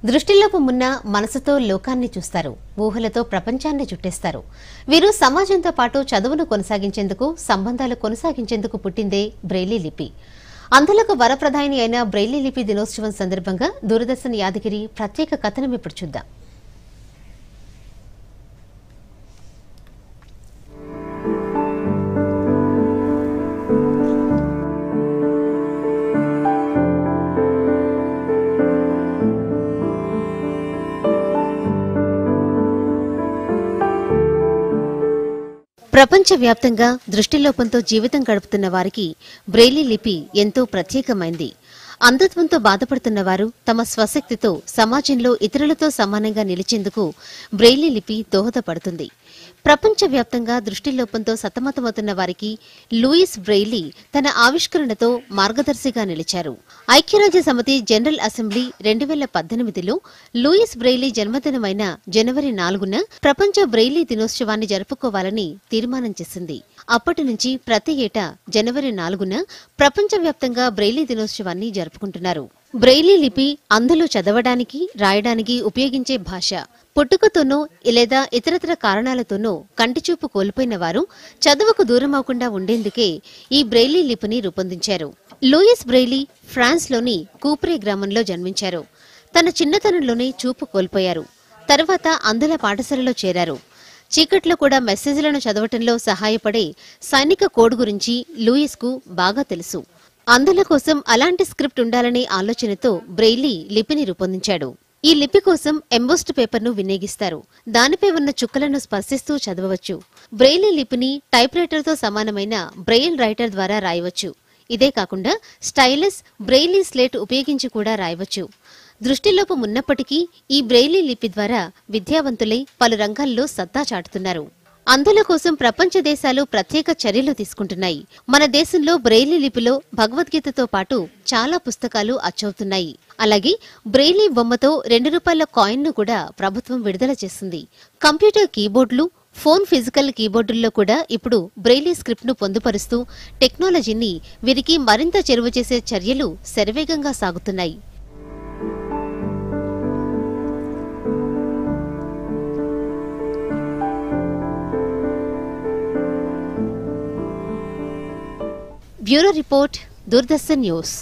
దృష్టిలోపం ఉన్న మనసుతో లోకాన్ని చూస్తారు, ఊహలతో ప్రపంచాన్ని చుట్టేస్తారు. వీరు సమాజంతో పాటు చదువును కొనసాగించేందుకు, సంబంధాలు కొనసాగించేందుకు పుట్టిందే బ్రెయిలీ లిపి. అందులకు వరప్రదాయిని అయిన బ్రెయిలీ లిపి దినోత్సవం సందర్భంగా దూరదర్శన్ యాదగిరి ప్రత్యేక కథనం ఇప్పుడు చూద్దాం. ప్రపంచవ్యాప్తంగా దృష్టిలోపంతో జీవితం గడుపుతున్న వారికి బ్రెయిలీ లిపి ఎంతో ప్రత్యేకమైంది. అంధత్వంతో బాధపడుతున్న వారు తమ స్వశక్తితో సమాజంలో ఇతరులతో సమానంగా నిలిచేందుకు బ్రెయిలీ లిపి దోహదపడుతుంది. ప్రపంచవ్యాప్తంగా దృష్టిలోపంతో సతమతమవుతున్న వారికి లూయిస్ బ్రెయిలీ తన ఆవిష్కరణతో మార్గదర్శిగా నిలిచారు. ఐక్యరాజ్య సమితి జనరల్ అసెంబ్లీ 2018లో లూయిస్ బ్రెయిలీ జన్మదినమైన జనవరి 4న ప్రపంచ బ్రెయిలీ దినోత్సవాన్ని జరుపుకోవాలని తీర్మానం చేసింది. అప్పటి నుంచి ప్రతి ఏటా జనవరి 4న ప్రపంచవ్యాప్తంగా బ్రెయిలీ దినోత్సవాన్ని జరుపుకుంటున్నారు. బ్రెయిలీ లిపి అందులో చదవడానికి, రాయడానికి ఉపయోగించే భాష. పుట్టుకతోనో లేదా ఇతరత్ర కారణాలతోనో కంటిచూపు కోల్పోయిన వారు చదువుకు దూరమవకుండా ఉండేందుకే ఈ బ్రెయిలీ లిపిని రూపొందించారు. లూయిస్ బ్రెయిలీ ఫ్రాన్స్లోని కూప్రే గ్రామంలో జన్మించారు. తన చిన్నతనంలోనే చూపు కోల్పోయారు. తర్వాత అంధుల పాఠశాలలో చేరారు. చీకట్లో కూడా మెసేజ్లను చదవటంలో సహాయపడే సైనిక కోడ్ గురించి లూయిస్కు బాగా తెలుసు. అంధుల కోసం అలాంటి స్క్రిప్ట్ ఉండాలనే ఆలోచనతో బ్రెయిలీ లిపిని రూపొందించాడు. ఈ లిపి కోసం ఎంబోస్డ్ పేపర్ను వినియోగిస్తారు. దానిపై ఉన్న చుక్కలను స్పర్శిస్తూ చదవవచ్చు. బ్రెయిలీ లిపిని టైప్ రైటర్తో సమానమైన బ్రెయిల్ రైటర్ ద్వారా రాయవచ్చు. ఇదే కాకుండా స్టైలస్, బ్రెయిలీ స్లేట్ ఉపయోగించి కూడా రాయవచ్చు. దృష్టిలోపం ఉన్నప్పటికీ ఈ బ్రెయిలీ లిపి ద్వారా విద్యావంతులై పలు రంగాల్లో సత్తా చాటుతున్నారు. అంధుల కోసం ప్రపంచ దేశాలు ప్రత్యేక చర్యలు తీసుకుంటున్నాయి. మన దేశంలో బ్రెయిలీ లిపిలో భగవద్గీతతో పాటు చాలా పుస్తకాలు అచ్చవుతున్నాయి. అలాగే బ్రెయిలీ బొమ్మతో ₹2 కాయిన్ను కూడా ప్రభుత్వం విడుదల చేసింది. కంప్యూటర్ కీబోర్డులు, ఫోన్ ఫిజికల్ కీబోర్డుల్లో కూడా ఇప్పుడు బ్రెయిలీ స్క్రిప్ట్ను పొందుపరుస్తూ టెక్నాలజీని వీరికి మరింత చేరువ చేసే చర్యలు శరవేగంగా సాగుతున్నాయి. Bureau report, Doordarshan news.